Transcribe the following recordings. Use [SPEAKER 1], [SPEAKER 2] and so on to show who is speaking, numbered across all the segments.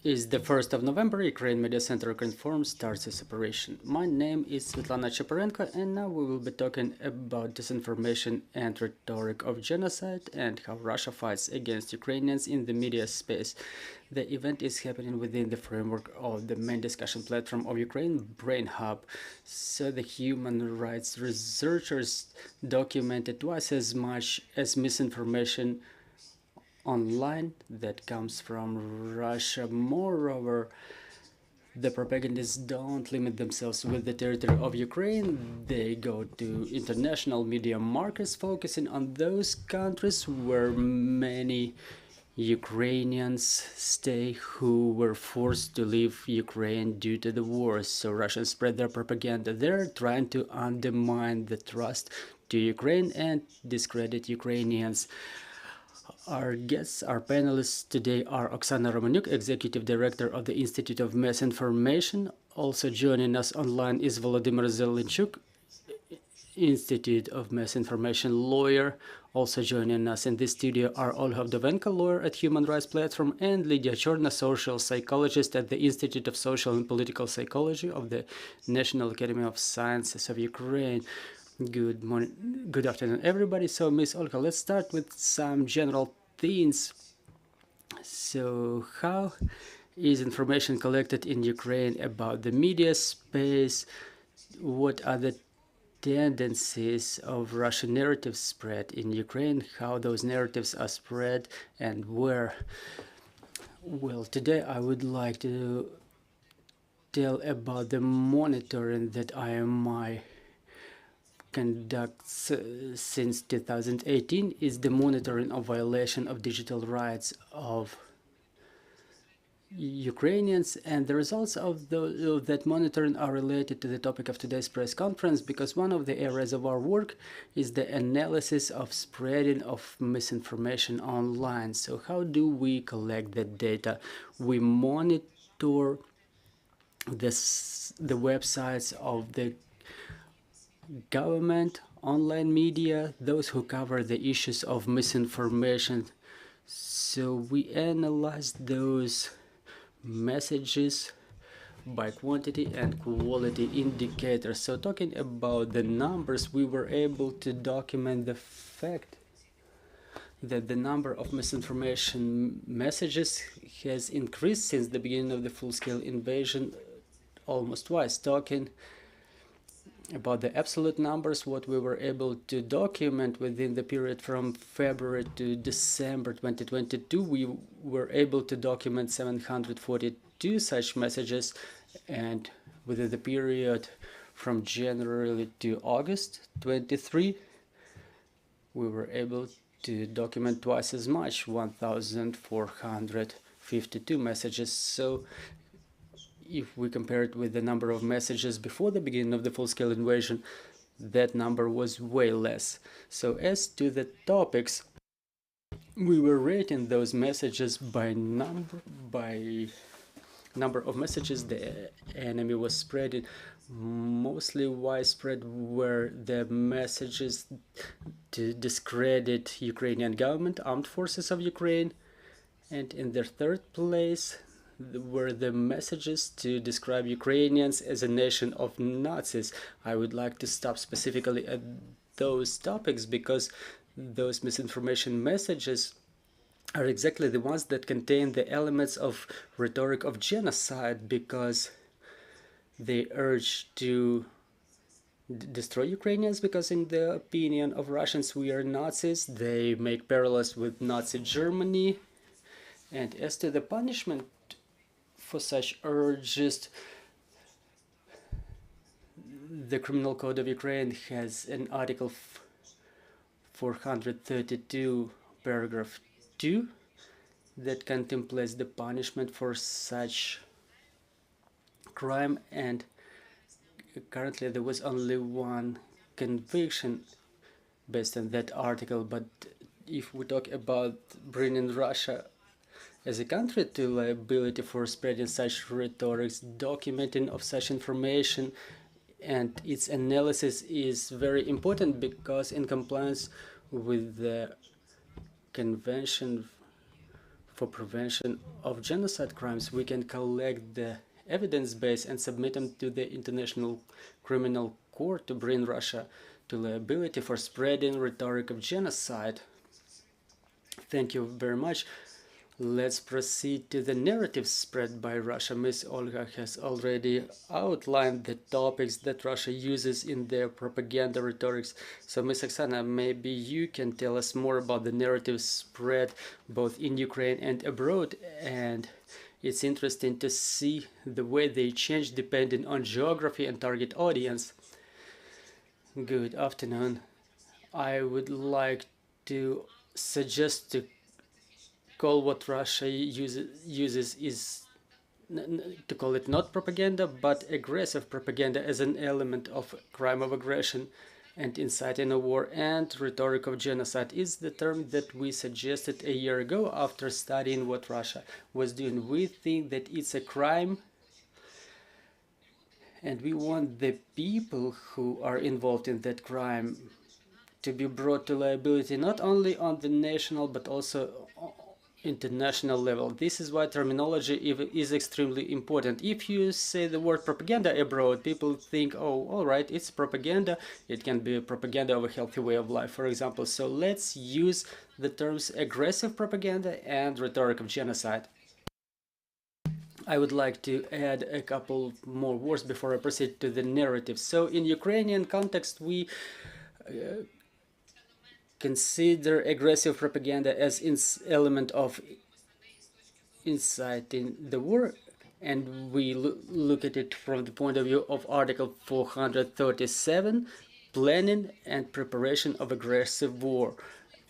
[SPEAKER 1] Is the 1st of November, Ukraine Media Center confirms starts its operation. My name is Svetlana Chaparenko, and now we will be talking about disinformation and rhetoric of genocide and how Russia fights against Ukrainians in the media space. The event is happening within the framework of the main discussion platform of Ukraine, Brain Hub. So the human rights researchers documented twice as much as misinformation online that comes from Russia. Moreover, the propagandists don't limit themselves with the territory of Ukraine. They go to international media markets, focusing on those countries where many Ukrainians stay who were forced to leave Ukraine due to the war. So Russians spread their propaganda there, trying to undermine the trust to Ukraine and discredit Ukrainians. Our guests, our panelists today are Oksana Romanuk, Executive Director of the Institute of Mass Information. Also joining us online is Volodymyr Zelenchuk, Institute of Mass Information lawyer. Also joining us in this studio are Olga Vdovenko, lawyer at Human Rights Platform, and Lydia Chorna, social psychologist at the Institute of Social and Political Psychology of the National Academy of Sciences of Ukraine. Good morning, good afternoon, everybody. So, Miss Olga, let's start with some general themes. So, how is information collected in Ukraine about the media space? What are the tendencies of Russian narratives spread in Ukraine? How those narratives are spread and where? Well, today I would like to tell about the monitoring that IMI conducts since 2018 is the monitoring of violation of digital rights of Ukrainians, and the results of that monitoring are related to the topic of today's press conference, because one of the areas of our work is the analysis of spreading of misinformation online. So how do we collect that data? We monitor the websites of the government, online media, those who cover the issues of misinformation. So we analyze those messages by quantity and quality indicators. So talking about the numbers, we were able to document the fact that the number of misinformation messages has increased since the beginning of the full-scale invasion almost twice. Talking about the absolute numbers, what we were able to document within the period from February to December 2022, we were able to document 742 such messages, and within the period from January to August 23, we were able to document twice as much, 1,452 messages. So if we compare it with the number of messages before the beginning of the full-scale invasion, that number was way less. So as to the topics, we were rating those messages by number of messages the enemy was spreading. Mostly widespread were the messages to discredit Ukrainian government, armed forces of Ukraine, and in the third place were the messages to describe Ukrainians as a nation of Nazis. I would like to stop specifically at those topics because those misinformation messages are exactly the ones that contain the elements of rhetoric of genocide, because they urge to destroy Ukrainians because in the opinion of Russians we are Nazis. They make parallels with Nazi Germany. And as to the punishment for such urges, the Criminal Code of Ukraine has an article 432 paragraph 2 that contemplates the punishment for such crime, and currently there was only one conviction based on that article. But if we talk about bringing Russia as a country to liability for spreading such rhetorics, documenting of such information and its analysis is very important, because in compliance with the Convention for prevention of genocide crimes, we can collect the evidence base and submit them to the International Criminal Court to bring Russia to liability for spreading rhetoric of genocide. Thank you very much. Let's proceed to the narrative spread by Russia. Ms. Olga has already outlined the topics that Russia uses in their propaganda rhetorics. So, Ms. Oksana, maybe you can tell us more about the narrative spread both in Ukraine and abroad. And it's interesting to see the way they change depending on geography and target audience. Good afternoon. I would like to suggest to call what Russia uses is to call it not propaganda, but aggressive propaganda as an element of crime of aggression and inciting a war, and rhetoric of genocide is the term that we suggested a year ago after studying what Russia was doing. We think that it's a crime, and we want the people who are involved in that crime to be brought to liability not only on the national but also international level. This is why terminology is extremely important. If you say the word propaganda abroad, people think, oh, all right, it's propaganda. It can be propaganda of a healthy way of life, for example. So let's use the terms aggressive propaganda and rhetoric of genocide. I would like to add a couple more words before I proceed to the narrative. So in Ukrainian context, we consider aggressive propaganda as an element of inciting the war, and we look at it from the point of view of Article 437, planning and preparation of aggressive war,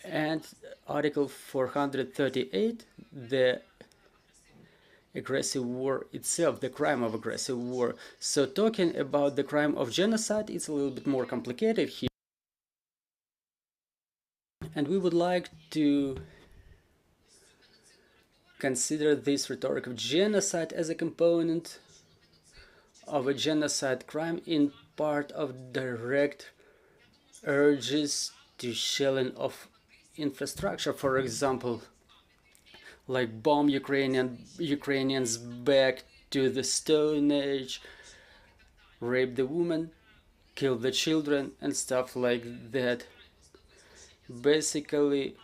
[SPEAKER 1] and Article 438, the aggressive war itself, the crime of aggressive war. So talking about the crime of genocide, it's a little bit more complicated here. And we would like to consider this rhetoric of genocide as a component of a genocide crime in part of direct urges to shelling of infrastructure, for example, like bomb Ukrainians back to the Stone Age, rape the woman, kill the children, and stuff like that. Basically,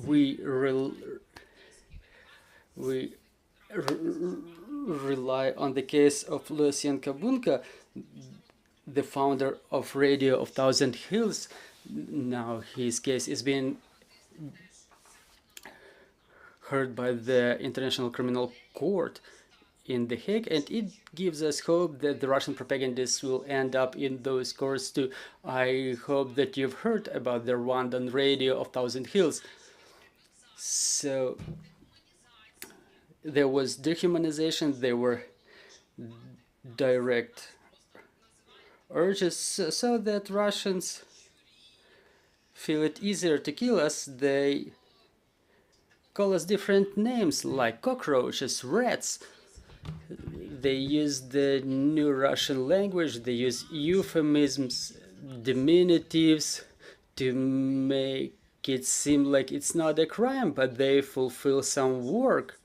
[SPEAKER 1] we rely on the case of Lucien Kabunka, the founder of Radio of Thousand Hills. Now his case is being heard by the International Criminal Court in The Hague, and it gives us hope that the Russian propagandists will end up in those courts too. I hope that you've heard about the Rwandan Radio of Thousand Hills. So there was dehumanization, there were direct urges, so that Russians feel it easier to kill us. They call us different names like cockroaches, rats. They use the new Russian language, they use euphemisms, diminutives to make it seem like it's not a crime, but they fulfill some work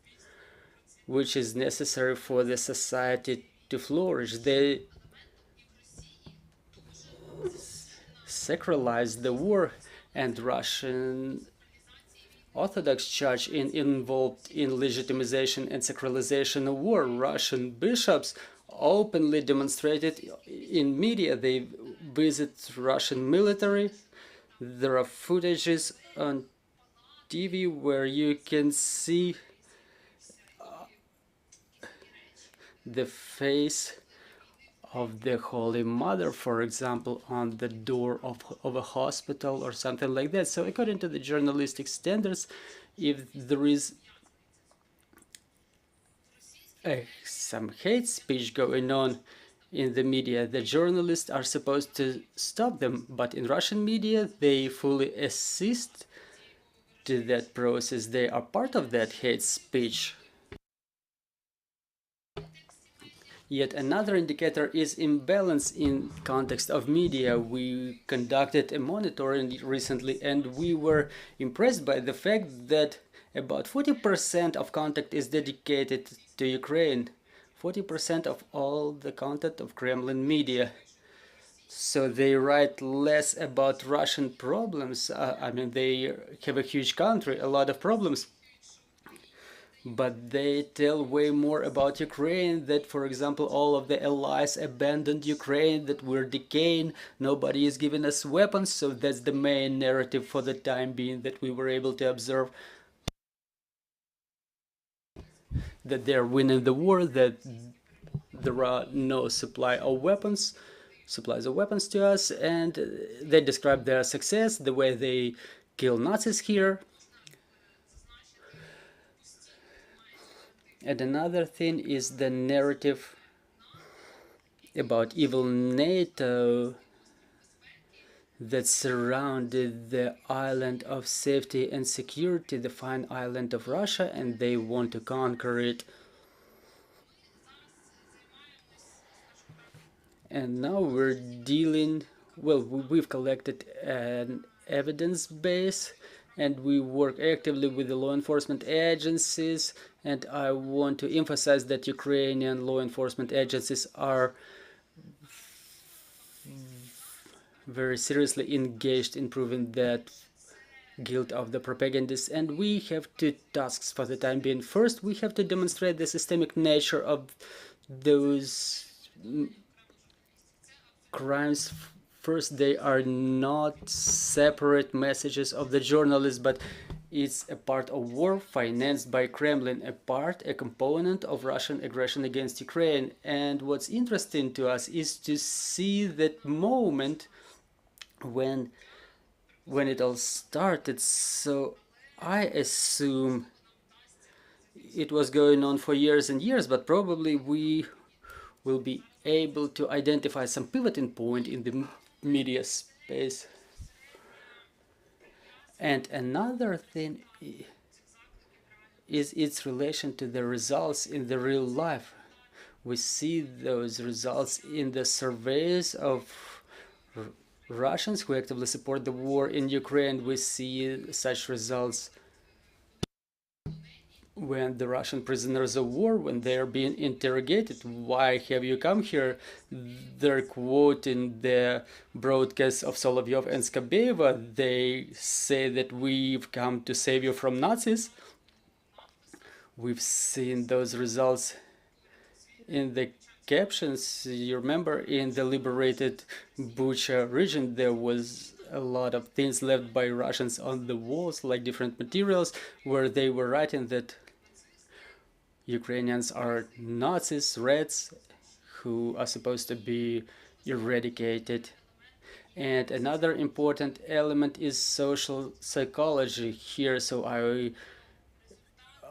[SPEAKER 1] which is necessary for the society to flourish. They sacralize the war, and Russian Orthodox Church involved in legitimization and sacralization of war. Russian bishops openly demonstrated in media. They visit Russian military. There are footages on TV where you can see the face of the Holy Mother, for example, on the door of a hospital or something like that. So according to the journalistic standards, if there is some hate speech going on in the media, the journalists are supposed to stop them. But in Russian media, they fully assist to that process. They are part of that hate speech. Yet another indicator is imbalance in context of media. We conducted a monitoring recently and we were impressed by the fact that about 40% of content is dedicated to Ukraine. 40% of all the content of Kremlin media. So they write less about Russian problems. I mean, they have a huge country, a lot of problems, but they tell way more about Ukraine, that, for example, all of the allies abandoned Ukraine, that we're decaying, nobody is giving us weapons, so that's the main narrative for the time being that we were able to observe, that they're winning the war, that there are no supplies of weapons to us, and they describe their success, the way they kill Nazis here. And another thing is the narrative about evil NATO that surrounded the island of safety and security, the fine island of Russia, and they want to conquer it. And now we're dealing, well, we've collected an evidence base and we work actively with the law enforcement agencies, and I want to emphasize that Ukrainian law enforcement agencies are very seriously engaged in proving that guilt of the propagandists, and we have two tasks for the time being. First, we have to demonstrate the systemic nature of those crimes. First, they are not separate messages of the journalists, but it's a part of war financed by Kremlin, a component of Russian aggression against Ukraine. And what's interesting to us is to see that moment when it all started. So I assume it was going on for years and years, but probably we will be able to identify some pivoting point in the media space. And another thing is its relation to the results in the real life. We see those results in the surveys of Russians who actively support the war in Ukraine. We see such results when the Russian prisoners of war, when they are being interrogated, why have you come here? They're quoting the broadcast of Solovyov and Skabeva. They say that we've come to save you from Nazis. We've seen those results in the captions. You remember in the liberated Bucha region, there was a lot of things left by Russians on the walls, like different materials, where they were writing that Ukrainians are Nazis, rats, who are supposed to be eradicated. And another important element is social psychology here. So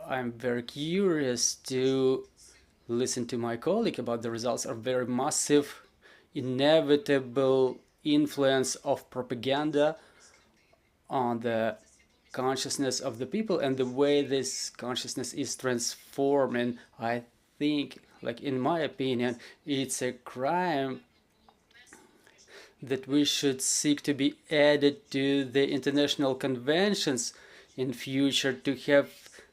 [SPEAKER 1] I'm very curious to listen to my colleague about the results of very massive, inevitable influence of propaganda on the consciousness of the people and the way this consciousness is transforming. I think, like in my opinion, it's a crime that we should seek to be added to the international conventions in future, to have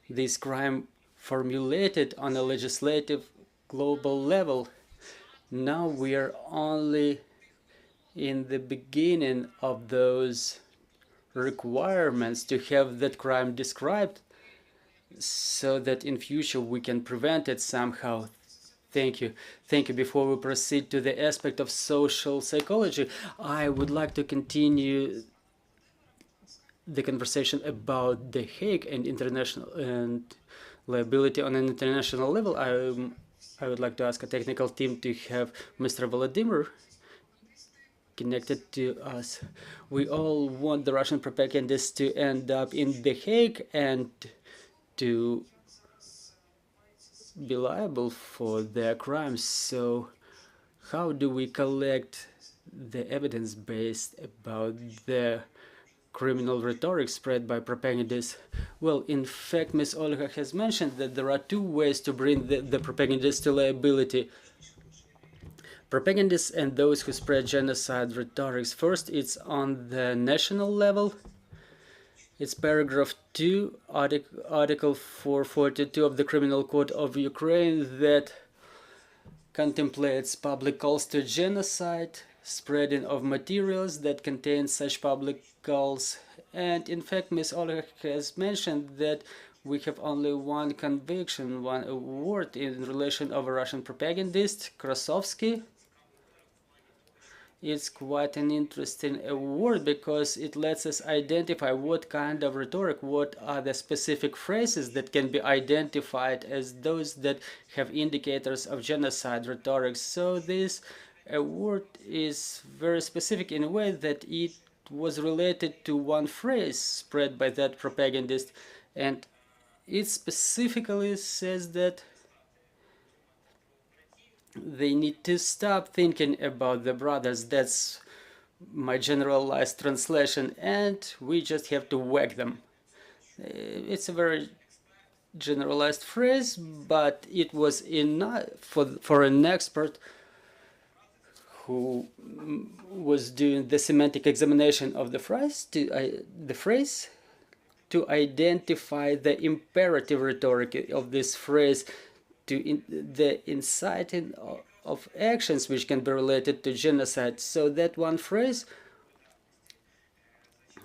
[SPEAKER 1] this crime formulated on a legislative global level. Now we are only in the beginning of those requirements to have that crime described, so that in future we can prevent it somehow. Thank you. Thank you. Before we proceed to the aspect of social psychology, I would like to continue the conversation about the Hague and international and liability on an international level. I would like to ask a technical team to have Mr. Volodymyr connected to us. We all want the Russian propagandists to end up in The Hague and to be liable for their crimes. So how do we collect the evidence based about the criminal rhetoric spread by propagandists? Well, in fact, Ms. Olga has mentioned that there are two ways to bring the propagandists to liability. propagandists and those who spread genocide rhetorics. First, it's on the national level. It's paragraph 2, article 442 of the Criminal Code of Ukraine that contemplates public calls to genocide, spreading of materials that contain such public calls. And in fact, Ms. Oleg has mentioned that we have only one conviction, one award in relation of a Russian propagandist, Krasovsky. It's quite an interesting award because it lets us identify what kind of rhetoric, what are the specific phrases that can be identified as those that have indicators of genocide rhetoric. So this award is very specific in a way that it was related to one phrase spread by that propagandist, and it specifically says that they need to stop thinking about the brothers. That's my generalized translation, and we just have to whack them. It's a very generalized phrase, but it was enough for an expert who was doing the semantic examination of the phrase to identify the imperative rhetoric of this phrase, to the inciting of actions which can be related to genocide. So that one phrase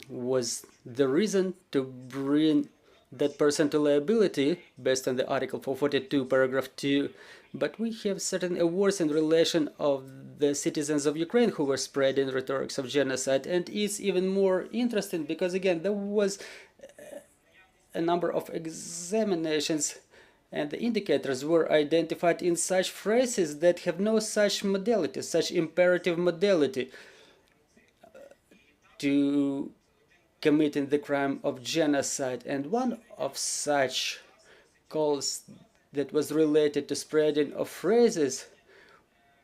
[SPEAKER 1] was the reason to bring that person to liability based on the article 442 paragraph 2. But we have certain awards in relation of the citizens of Ukraine who were spreading rhetorics of genocide, and it's even more interesting because again there was a number of examinations and the indicators were identified in such phrases that have no such modality, such imperative modality to committing the crime of genocide. And one of such calls that was related to spreading of phrases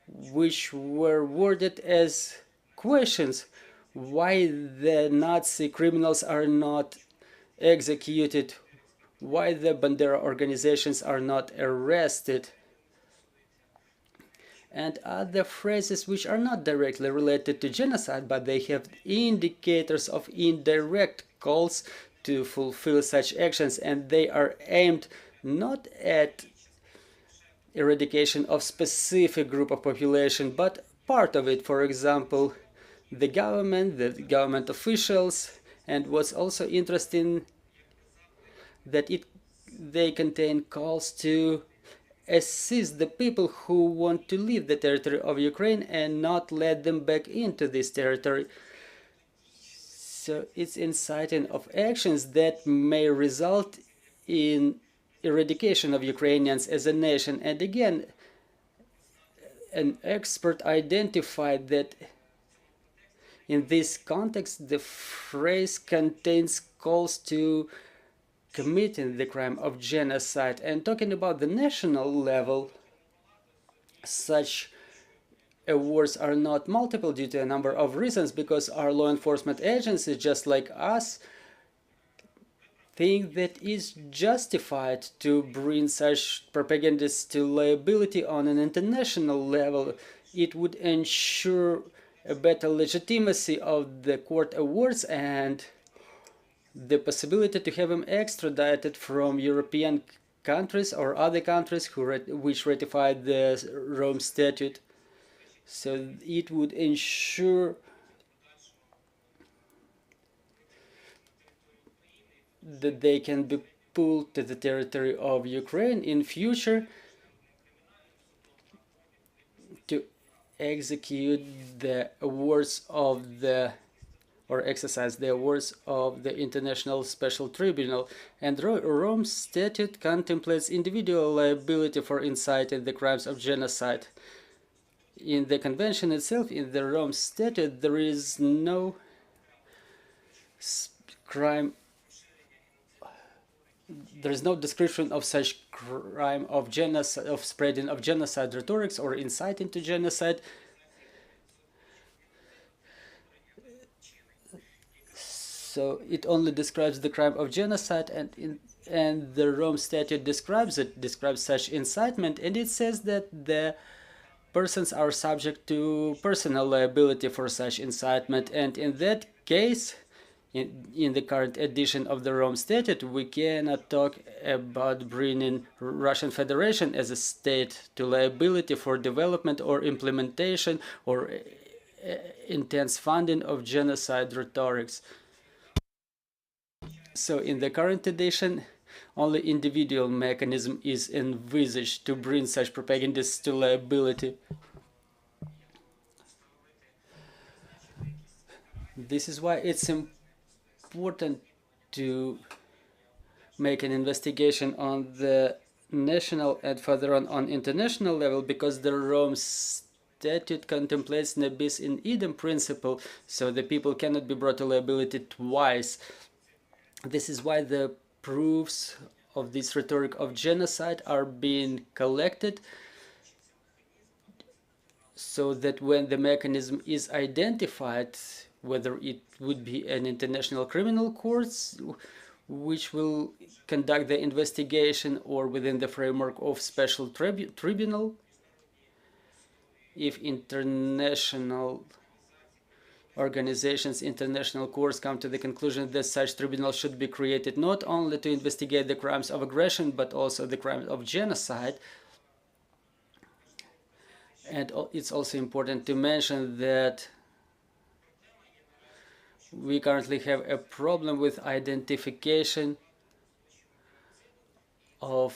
[SPEAKER 1] which were worded as questions: why the Nazi criminals are not executed, why the Bandera organizations are not arrested, and other phrases which are not directly related to genocide, but they have indicators of indirect calls to fulfill such actions, and they are aimed not at eradication of specific group of population, but part of it, for example, the government officials. And what's also interesting that they contain calls to assist the people who want to leave the territory of Ukraine and not let them back into this territory. So it's inciting of actions that may result in eradication of Ukrainians as a nation. And again, an expert identified that in this context, the phrase contains calls to committing the crime of genocide. And talking about the national level, such awards are not multiple due to a number of reasons, because our law enforcement agencies, just like us, think that it's justified to bring such propagandists to liability on an international level. It would ensure a better legitimacy of the court awards and the possibility to have them extradited from European countries or other countries which ratified the Rome Statute. So it would ensure that they can be pulled to the territory of Ukraine in future to execute the awards of the or exercise the awards of the International Special Tribunal. And Rome Statute contemplates individual liability for inciting the crimes of genocide. In the convention itself, in the Rome Statute, there is no crime, there is no description of such crime of genocide, of spreading of genocide rhetorics or inciting to genocide. So it only describes the crime of genocide, and the Rome Statute describes such incitement, and it says that the persons are subject to personal liability for such incitement, and in that case, in the current edition of the Rome Statute, we cannot talk about bringing Russian Federation as a state to liability for development or implementation or intense funding of genocide rhetorics. So in the current edition, only individual mechanism is envisaged to bring such propagandists to liability. This is why it's important to make an investigation on the national and further on international level, because the Rome Statute contemplates ne bis in idem principle, so the people cannot be brought to liability twice. This is why the proofs of this rhetoric of genocide are being collected, so that when the mechanism is identified, whether it would be an international criminal courts which will conduct the investigation, or within the framework of special tribunal, if international organizations, international courts come to the conclusion that such tribunal should be created not only to investigate the crimes of aggression but also the crimes of genocide. And it's also important to mention that we currently have a problem with identification of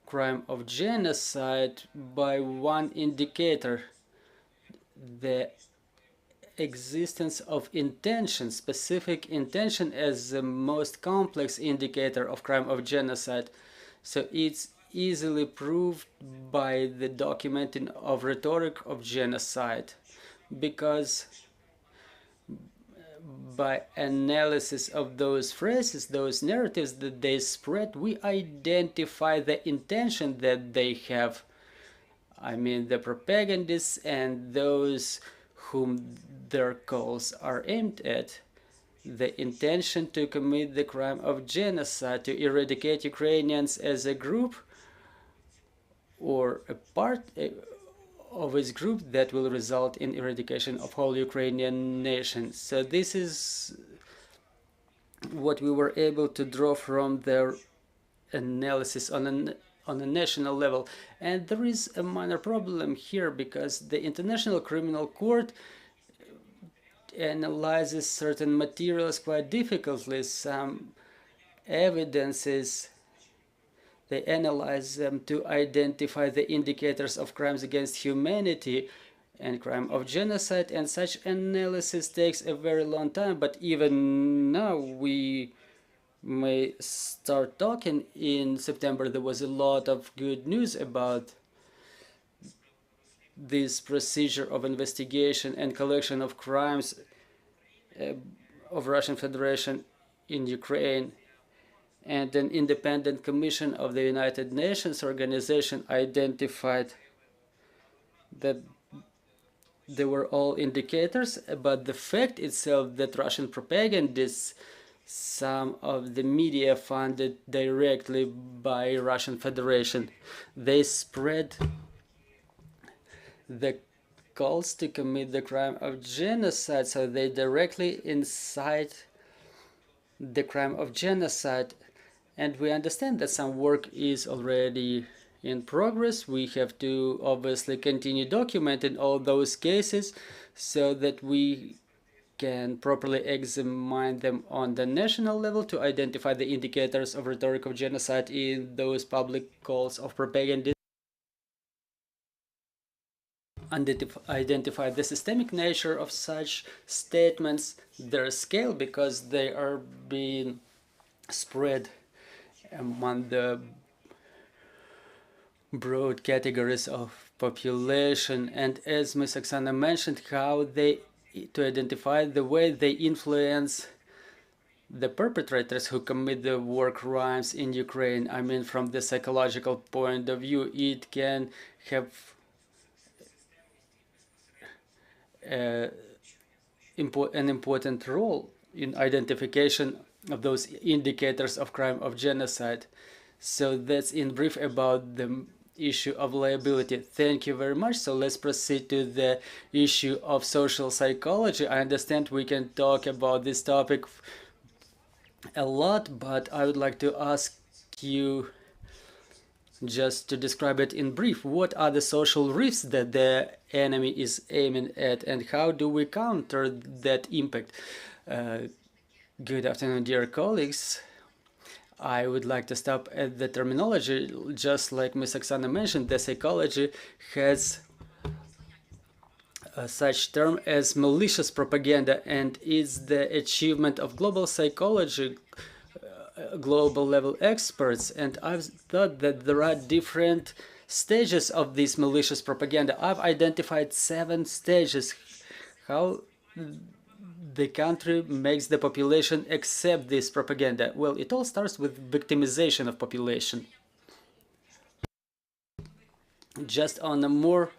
[SPEAKER 1] crime of genocide by one indicator: the existence of intention, specific intention, as the most complex indicator of crime of genocide. So it's easily proved by the documenting of rhetoric of genocide, because by analysis of those phrases, those narratives that they spread, we identify the intention that they have. I mean, the propagandists and those whom their calls are aimed at, the intention to commit the crime of genocide, to eradicate Ukrainians as a group or a part of this group that will result in eradication of whole Ukrainian nation. So this is what we were able to draw from their analysis on a national level. And there is a minor problem here, because the International Criminal Court analyzes certain materials quite difficultly. Some evidences, they analyze them to identify the indicators of crimes against humanity and crime of genocide, and such analysis takes a very long time. But even now, we may start talking. In September, there was a lot of good news about this procedure of investigation and collection of crimes of Russian Federation in Ukraine. And an independent commission of the United Nations organization identified that they were all indicators, but the fact itself that Russian propagandists, some of the media funded directly by Russian Federation, they spread the calls to commit the crime of genocide, so they directly incite the crime of genocide. And we understand that some work is already in progress. We have to obviously continue documenting all those cases so that we can properly examine them on the national level to identify the indicators of rhetoric of genocide in those public calls of propaganda, identify the systemic nature of such statements, their scale, because they are being spread among the broad categories of population. And as Ms. Oksana mentioned, how they, to identify the way they influence the perpetrators who commit the war crimes in Ukraine. I mean, from the psychological point of view, it can have an important role in identification of those indicators of crime of genocide. So that's in brief about the issue of liability. Thank you very much. So let's proceed to the issue of social psychology. I understand we can talk about this topic a lot, but I would like to ask you just to describe it in brief. What are the social risks that the enemy is aiming at, and how do we counter that impact? Good afternoon, dear colleagues. I would like to stop at the terminology. Just like Ms. Oksana mentioned, the psychology has such term as malicious propaganda, and is the achievement of global psychology, global level experts. And I've thought that there are different stages of this malicious propaganda. I've identified 7 stages. How the country makes the population accept this propaganda? Well, it all starts with victimization of population. Just on a more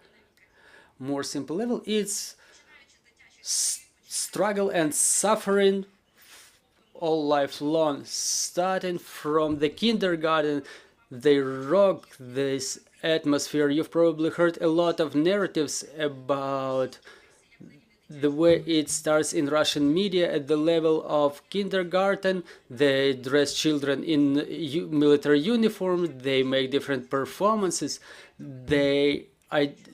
[SPEAKER 1] simple level, it's struggle and suffering all life long, starting from the kindergarten. They rock this atmosphere. You've probably heard a lot of narratives about the way it starts in Russian media at the level of kindergarten. They dress children in military uniform, they make different performances, they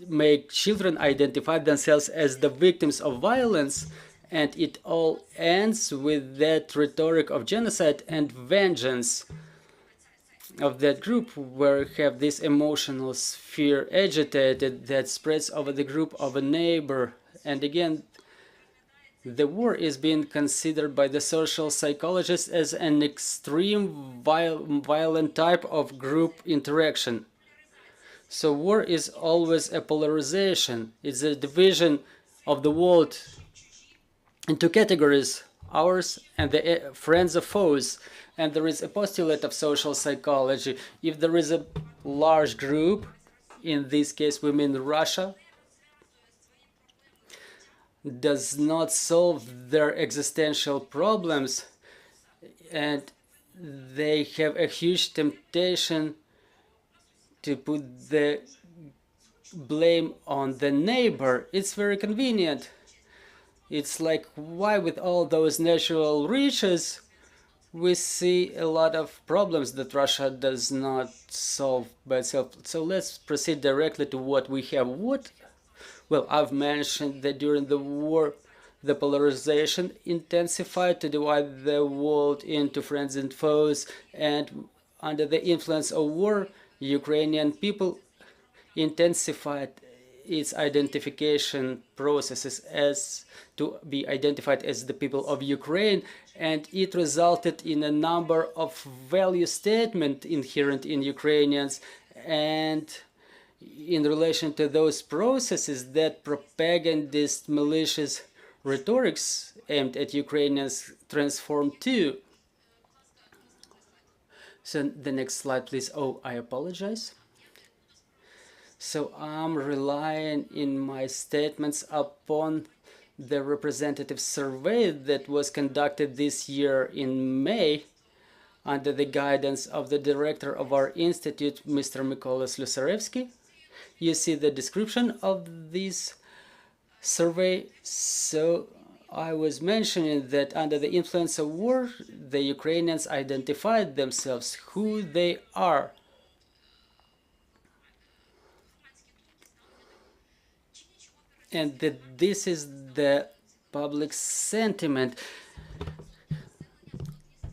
[SPEAKER 1] make children identify themselves as the victims of violence, and it all ends with that rhetoric of genocide and vengeance of that group, where have this emotional sphere agitated that spreads over the group of a neighbor. And again, the war is being considered by the social psychologists as an extreme violent type of group interaction. So war is always a polarization. It's a division of the world into categories, ours and the friends of foes. And there is a postulate of social psychology. If there is a large group, in this case we mean Russia, does not solve their existential problems, and they have a huge temptation to put the blame on the neighbor. It's very convenient. It's like, why with all those natural riches we see a lot of problems that Russia does not solve by itself. So let's proceed directly to what we have. Well, I've mentioned that during the war, the polarization intensified to divide the world into friends and foes, and under the influence of war, Ukrainian people intensified its identification processes as to be identified as the people of Ukraine, and it resulted in a number of value statements inherent in Ukrainians. And in relation to those processes, that propagandist malicious rhetorics aimed at Ukrainians transformed too. So the next slide, please. Oh, I apologize. So I'm relying in my statements upon the representative survey that was conducted this year in May under the guidance of the director of our institute, Mr. Mykola Slysarevsky. You see the description of this survey. So I was mentioning that under the influence of war, the Ukrainians identified themselves, who they are. And that this is the public sentiment.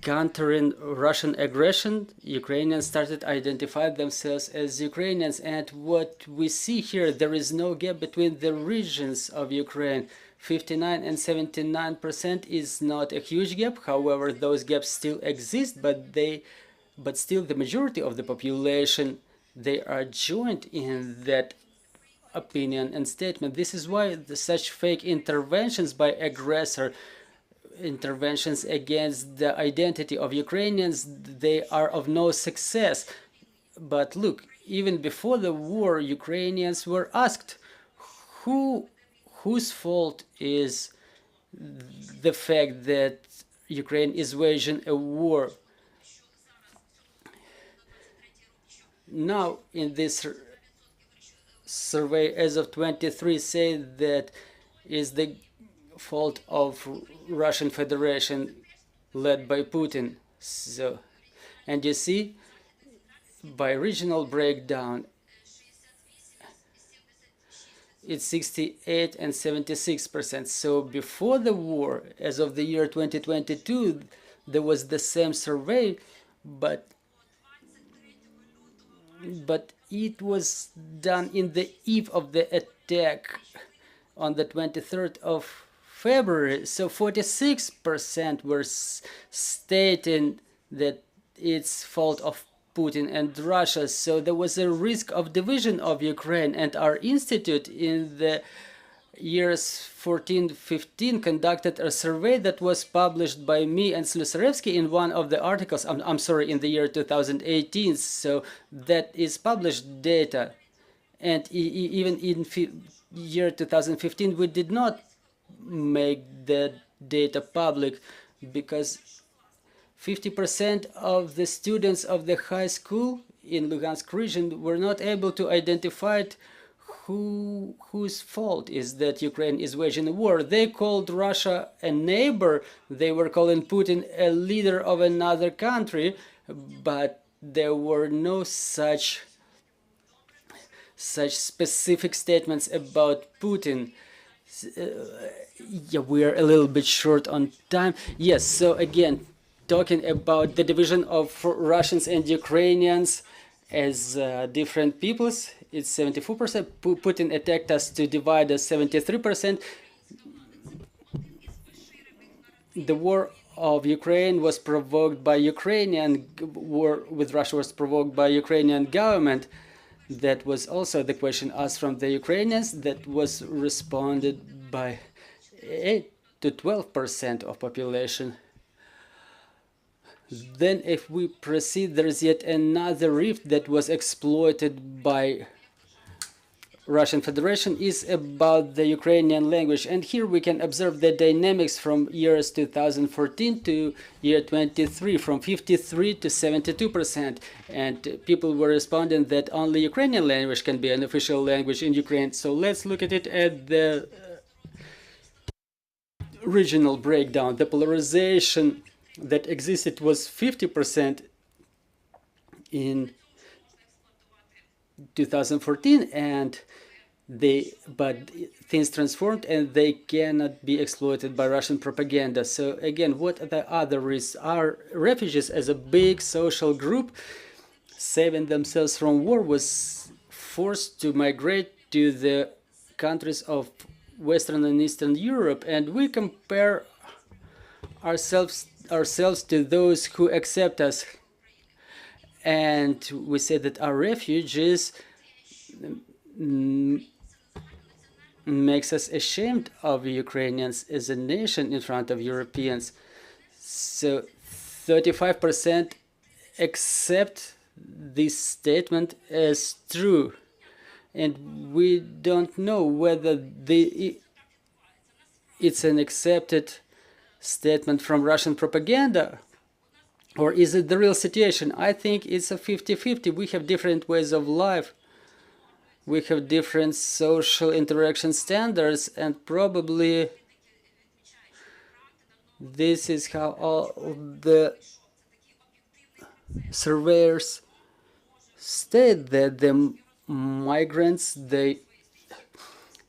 [SPEAKER 1] Countering Russian aggression, Ukrainians started identifying themselves as Ukrainians. And what we see here, there is no gap between the regions of Ukraine. 59 and 79% is not a huge gap. However, those gaps still exist, but still the majority of the population, they are joined in that opinion and statement. This is why such fake interventions by aggressor, interventions against the identity of Ukrainians, they are of no success. But look, even before the war, Ukrainians were asked, whose fault is the fact that Ukraine is waging a war? now in this survey as of 23 say that is the fault of Russian Federation led by Putin. So, and you see by regional breakdown it's 68 and 76%. So before the war, as of the year 2022, there was the same survey, but it was done in the eve of the attack on the 23rd of February. So 46% were stating that it's fault of Putin and Russia. So there was a risk of division of Ukraine, and our institute in the years 14-15 conducted a survey that was published by me and Slusarevsky in one of the articles, I'm sorry, in the year 2018. So that is published data. And even in year 2015 we did not make the data public because 50% of the students of the high school in Lugansk region were not able to identify whose fault is that Ukraine is waging a war. They called Russia a neighbor. They were calling Putin a leader of another country, but there were no such specific statements about Putin. Yeah, we are a little bit short on time. Yes, so again, talking about the division of Russians and Ukrainians as different peoples, it's 74%. Putin attacked us to divide us 73%. The war of Ukraine was provoked by Ukrainian, war with Russia was provoked by Ukrainian government. That was also the question asked from the Ukrainians. That was responded by 8 to 12% of population. Then if we proceed, there is yet another rift that was exploited by Russian Federation is about the Ukrainian language. And here we can observe the dynamics from years 2014 to year 23, from 53 to 72%. And people were responding that only Ukrainian language can be an official language in Ukraine. So let's look at it at the regional breakdown. The polarization that existed was 50% in 2014, and but things transformed and they cannot be exploited by Russian propaganda. So again, what are the other risks? Are refugees as a big social group saving themselves from war was forced to migrate to the countries of Western and Eastern Europe, and we compare ourselves to those who accept us, and we say that our refugees makes us ashamed of Ukrainians as a nation in front of Europeans. So 35% accept this statement as true, and we don't know whether it's an accepted statement from Russian propaganda or is it the real situation. I think it's a 50-50. We have different ways of life. We have different social interaction standards, and probably this is how all the surveyors state that the migrants, they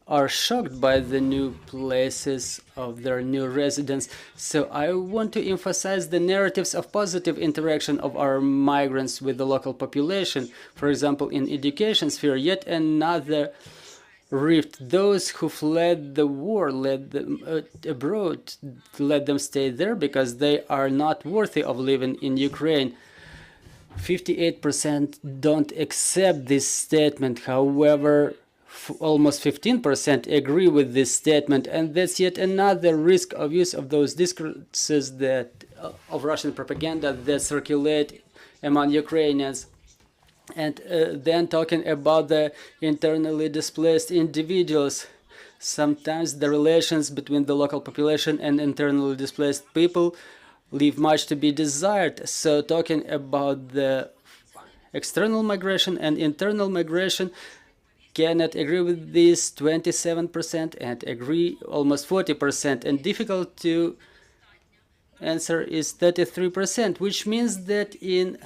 [SPEAKER 1] are shocked by the new places of their new residence. So I want to emphasize the narratives of positive interaction of our migrants with the local population. For example, in education sphere, yet another rift. Those who fled the war, led them abroad, let them stay there because they are not worthy of living in Ukraine. 58% don't accept this statement. However, almost 15% agree with this statement, and that's yet another risk of use of those discourses that of Russian propaganda that circulate among Ukrainians. And then talking about the internally displaced individuals, sometimes the relations between the local population and internally displaced people leave much to be desired. So talking about the external migration, and internal migration cannot agree with this 27% and agree almost 40%, and difficult to answer is 33%, which means that in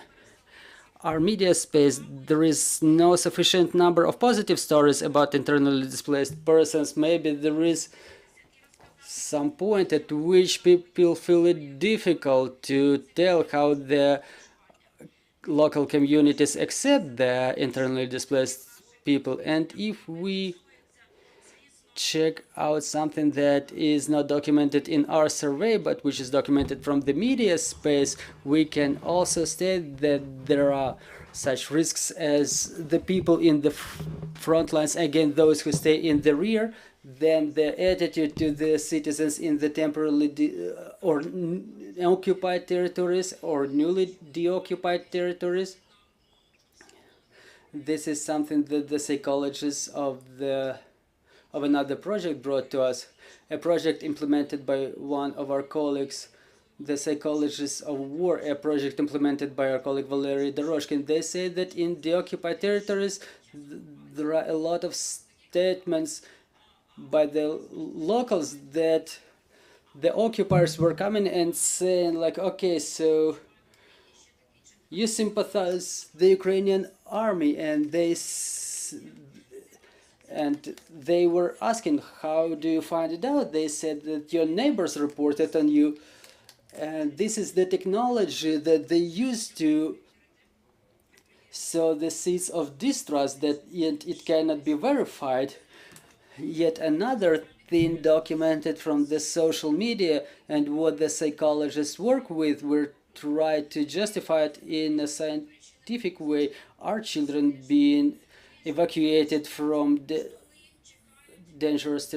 [SPEAKER 1] our media space there is no sufficient number of positive stories about internally displaced persons. Maybe there is some point at which people feel it difficult to tell how the local communities accept the internally displaced people. And if we check out something that is not documented in our survey but which is documented from the media space, we can also state that there are such risks as the people in the front lines, again those who stay in the rear, then the attitude to the citizens in the temporarily or occupied territories or newly deoccupied territories. This is something that the psychologists of another project brought to us, a project implemented by one of our colleagues, the psychologists of war, a project implemented by our colleague Valery Doroshkin. They say that in the occupied territories there are a lot of statements by the locals that the occupiers were coming and saying like, okay, so you sympathize the Ukrainian army, and they were asking, how do you find it out? They said that your neighbors reported on you, and this is the technology that they use to sow the seeds of distrust that it cannot be verified. Yet another thing documented from the social media and what the psychologists work with were try to justify it in a scientific way. Are children being evacuated from the dangerous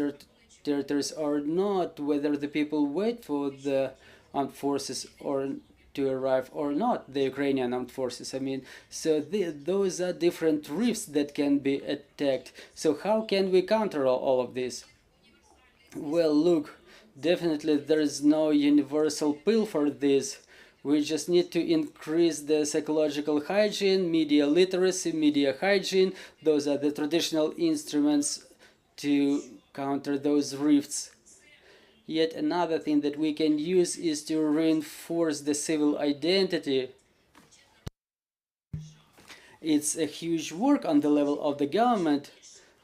[SPEAKER 1] territories or not? Whether the people wait for the armed forces or to arrive or not, the Ukrainian armed forces. I mean, so those are different rifts that can be attacked. So how can we counter all of this? Well, look, definitely there is no universal pill for this. We just need to increase the psychological hygiene, media literacy, media hygiene. Those are the traditional instruments to counter those rifts. Yet another thing that we can use is to reinforce the civil identity. It's a huge work on the level of the government.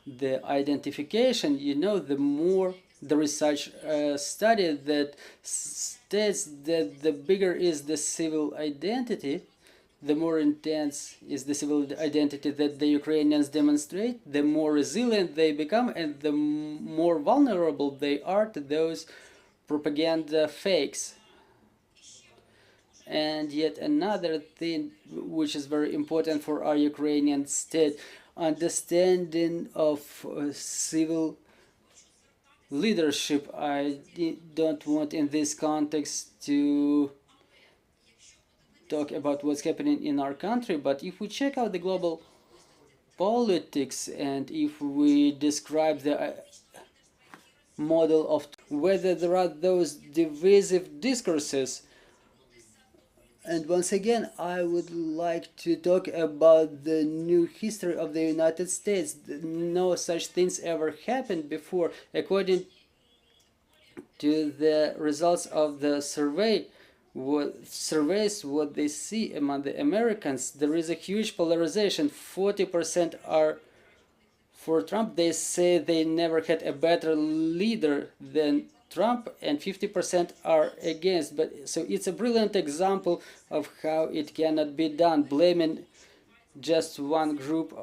[SPEAKER 1] The identification, you know, the more there is such a study that states that the bigger is the civil identity, the more intense is the civil identity that the Ukrainians demonstrate, the more resilient they become, and the more vulnerable they are to those propaganda fakes. And yet another thing which is very important for our Ukrainian state, understanding of civil leadership. I don't want in this context to talk about what's happening in our country, but if we check out the global politics and if we describe the model of whether there are those divisive discourses. And once again, I would like to talk about the new history of the United States. No such things ever happened before. According to the results of the surveys, what they see among the Americans, there is a huge polarization. 40% are for Trump. They say they never had a better leader than Trump, and 50% are against. But so it's a brilliant example of how it cannot be done, blaming just one group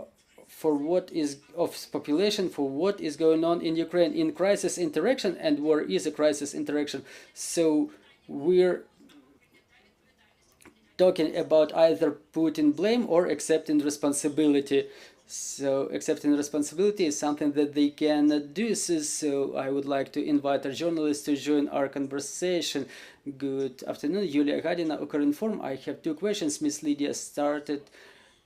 [SPEAKER 1] for what is of population for what is going on in Ukraine in crisis interaction, and war is a crisis interaction. So we're talking about either putting blame or accepting responsibility. So accepting responsibility is something that they cannot do. So I would like to invite our journalists to join our conversation. Good afternoon, Yulia Gadina, Ukrinform. I have two questions. Miss Lydia started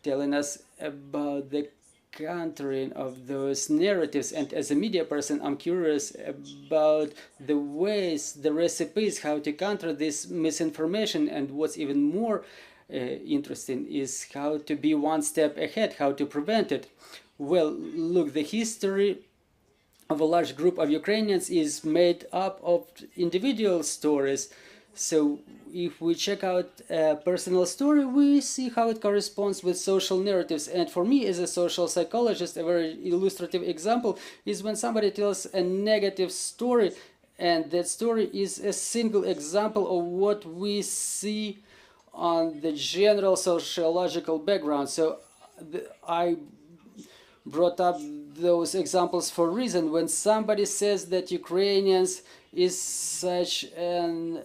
[SPEAKER 1] telling us about the countering of those narratives, and as a media person I'm curious about the ways, the recipes, how to counter this misinformation. And what's even more interesting is how to be one step ahead, how to prevent it. Well, look, the history of a large group of Ukrainians is made up of individual stories. So if we check out a personal story, we see how it corresponds with social narratives. And for me, as a social psychologist, a very illustrative example is when somebody tells a negative story, and that story is a single example of what we see on the general sociological background. So I brought up those examples for a reason. When somebody says that Ukrainians is such an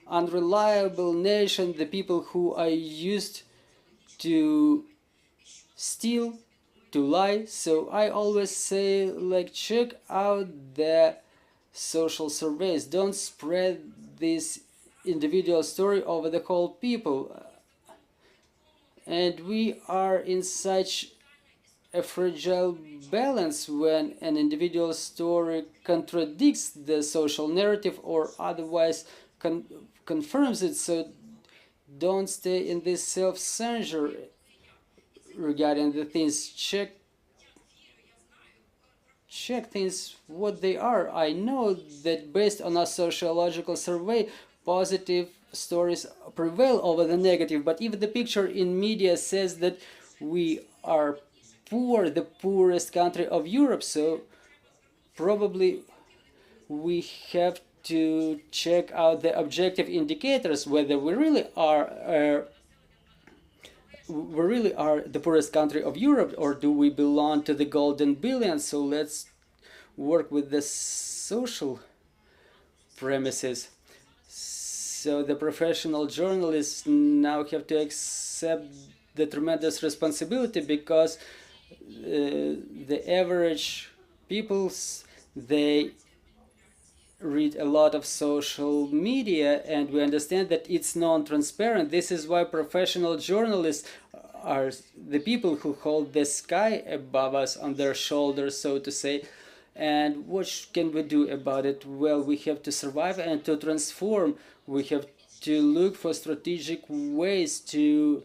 [SPEAKER 1] unreliable nation, the people who are used to steal, to lie, so I always say, like, check out the social surveys. Don't spread this individual story over the whole people. And we are in such a fragile balance when an individual story contradicts the social narrative or otherwise confirms it. So don't stay in this self-censure regarding the things. Check things what they are. I know that based on a sociological survey, positive stories prevail over the negative, but if the picture in media says that we are poor, the poorest country of Europe, so probably we have to check out the objective indicators whether we really are the poorest country of Europe, or do we belong to the golden billion. So let's work with the social premises. So the professional journalists now have to accept the tremendous responsibility, because the average peoples, they read a lot of social media, and we understand that it's non-transparent. This is why professional journalists are the people who hold the sky above us on their shoulders, so to say. And what can we do about it? Well, we have to survive and to transform. We have to look for strategic ways to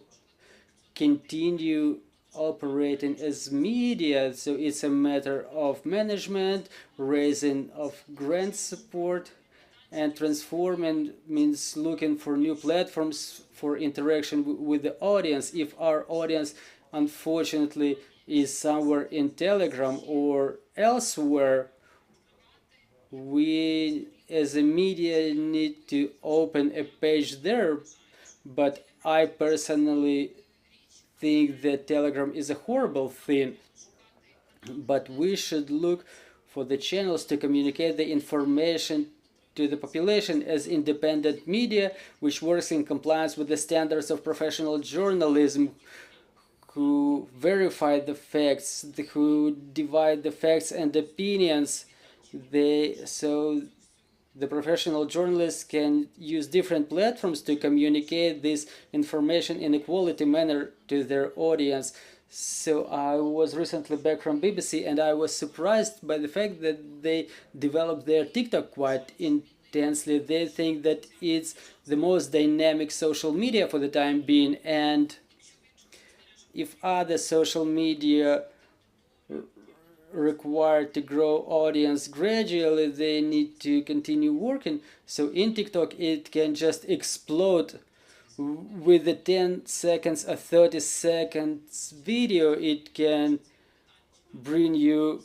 [SPEAKER 1] continue operating as media. So it's a matter of management, raising of grant support, and transforming means looking for new platforms for interaction with the audience. If our audience, unfortunately, is somewhere in Telegram or elsewhere, we as a media need to open a page there. But I personally think that Telegram is a horrible thing, but we should look for the channels to communicate the information to the population as independent media, which works in compliance with the standards of professional journalism, who verify the facts, who divide the facts and opinions. So the professional journalists can use different platforms to communicate this information in a quality manner to their audience. So I was recently back from BBC, and I was surprised by the fact that they developed their TikTok quite intensely. They think that it's the most dynamic social media for the time being, and if other social media required to grow audience gradually, they need to continue working. So in TikTok, it can just explode with the 10 seconds or 30 seconds video. It can bring you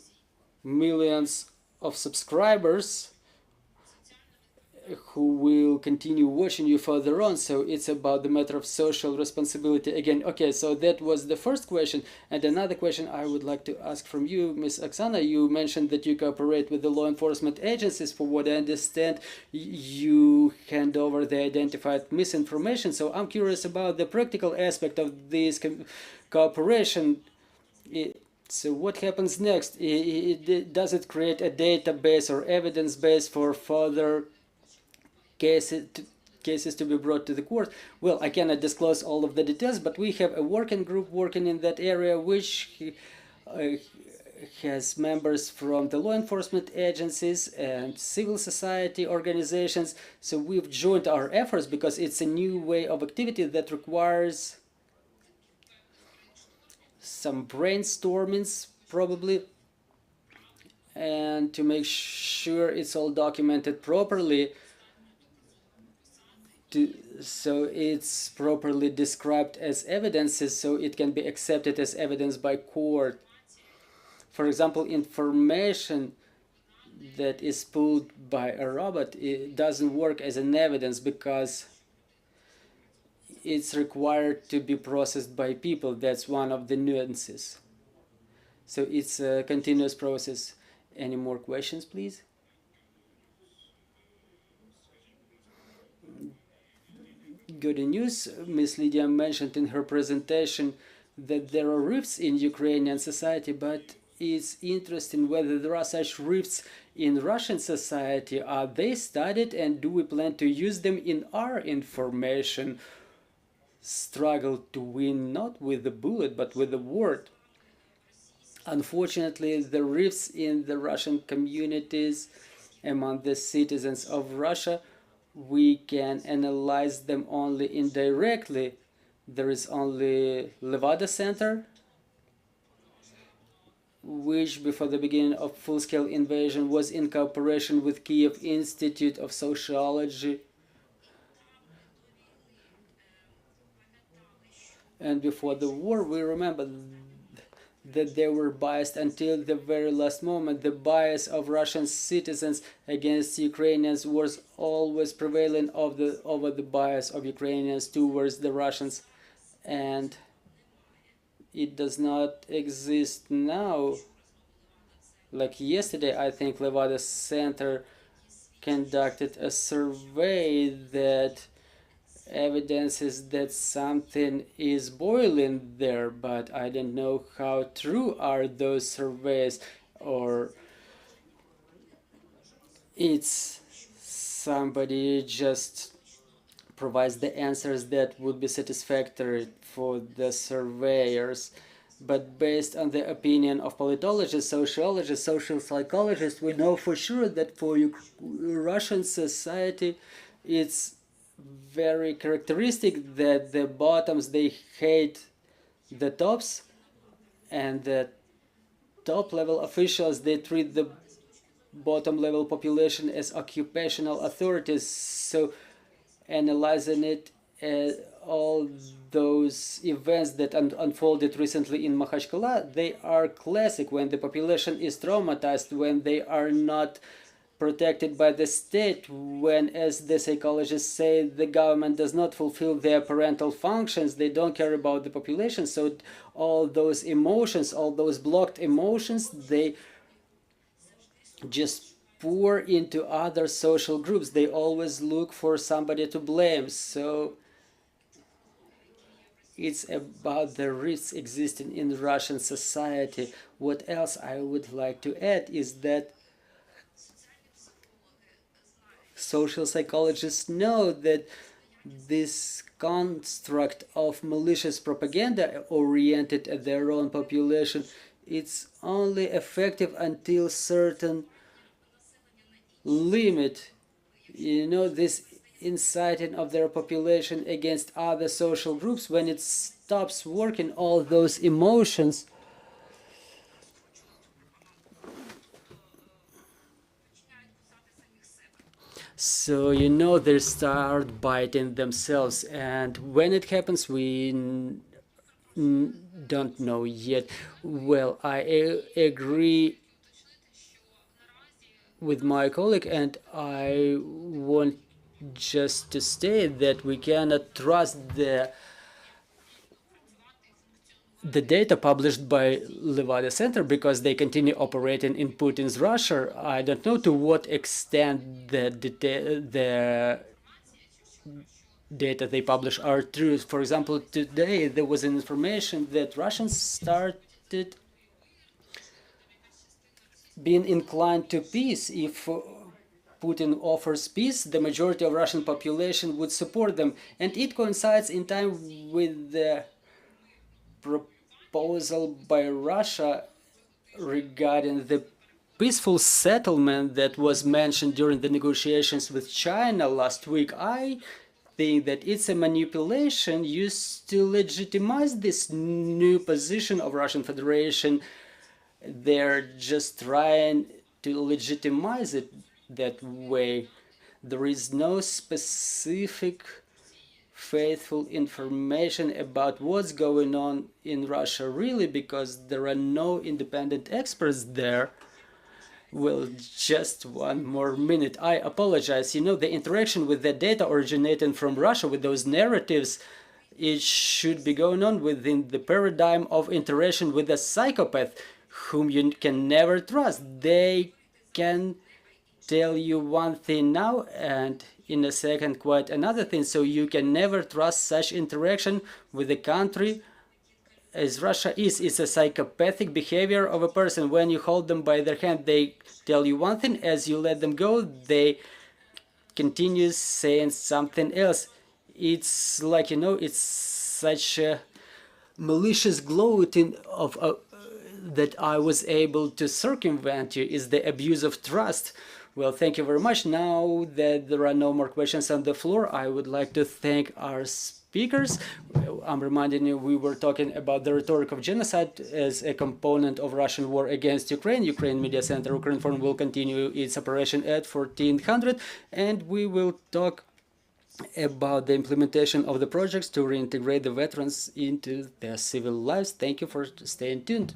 [SPEAKER 1] millions of subscribers who will continue watching you further on. So it's about the matter of social responsibility again. Okay, so that was the first question. And another question I would like to ask from you, Ms. Oksana, you mentioned that you cooperate with the law enforcement agencies. For what I understand, you hand over the identified misinformation. So I'm curious about the practical aspect of this cooperation. So what happens next? Does it create a database or evidence base for further cases to be brought to the court? Well, I cannot disclose all of the details, but we have a working group working in that area, which has members from the law enforcement agencies and civil society organizations. So we've joined our efforts because it's a new way of activity that requires some brainstormings probably, and to make sure it's all documented properly, so it's properly described as evidences so it can be accepted as evidence by court. For example, information that is pulled by a robot, it doesn't work as an evidence because it's required to be processed by people. That's one of the nuances. So it's a continuous process. Any more questions, please? Good news. Ms. Lydia mentioned in her presentation that there are rifts in Ukrainian society, but it's interesting whether there are such rifts in Russian society. Are they studied, and do we plan to use them in our information struggle to win not with the bullet but with the word? Unfortunately, the rifts in the Russian communities among the citizens of Russia, we can analyze them only indirectly. There is only Levada Center, which before the beginning of full-scale invasion was in cooperation with Kiev Institute of Sociology. And before the war, we remember that they were biased until the very last moment. The bias of Russian citizens against Ukrainians was always prevailing over the bias of Ukrainians towards the Russians, and it does not exist now. Like yesterday, I think Levada Center conducted a survey that evidences that something is boiling there, but I don't know how true are those surveys, or it's somebody just provides the answers that would be satisfactory for the surveyors. But based on the opinion of politologists, sociologists, social psychologists, we know for sure that for Russian society, it's very characteristic that the bottoms, they hate the tops, and the top level officials, they treat the bottom level population as occupational authorities. So analyzing it, all those events that unfolded recently in Makhachkala, they are classic when the population is traumatized, when they are not protected by the state, when, as the psychologists say, the government does not fulfill their parental functions, they don't care about the population. So all those emotions, all those blocked emotions, they just pour into other social groups. They always look for somebody to blame. So it's about the risks existing in Russian society. What else I would like to add is that social psychologists know that this construct of malicious propaganda oriented at their own population, it's only effective until certain limit. You know, this inciting of their population against other social groups, when it stops working, all those emotions so you know they start biting themselves, and when it happens we don't know yet. Well, I agree with my colleague, and I want just to state that we cannot trust the data published by Levada Center because they continue operating in Putin's Russia. I don't know to what extent the data they publish are true. For example, today there was an information that Russians started being inclined to peace. If Putin offers peace, the majority of Russian population would support them, and it coincides in time with the proposal by Russia regarding the peaceful settlement that was mentioned during the negotiations with China last week, I think that it's a manipulation used to legitimize this new position of Russian Federation. They're just trying to legitimize it that way. There is no specific faithful information about what's going on in Russia, really, because there are no independent experts there. Well, just one more minute. I apologize. You know, the interaction with the data originating from Russia, with those narratives, it should be going on within the paradigm of interaction with a psychopath whom you can never trust. They can tell you one thing now and in a second quite another thing, so you can never trust such interaction with a country as Russia is. It's a psychopathic behavior of a person. When you hold them by their hand, they tell you one thing. As you let them go, they continue saying something else. It's like, you know, it's such a malicious gloating of that I was able to circumvent you. Is the abuse of trust. Well, thank you very much. Now that there are no more questions on the floor, I would like to thank our speakers. I'm reminding you, we were talking about the rhetoric of genocide as a component of Russian war against Ukraine. Ukraine Media Center Ukrinform will continue its operation at 1400, and we will talk about the implementation of the projects to reintegrate the veterans into their civil lives. Thank you for staying tuned.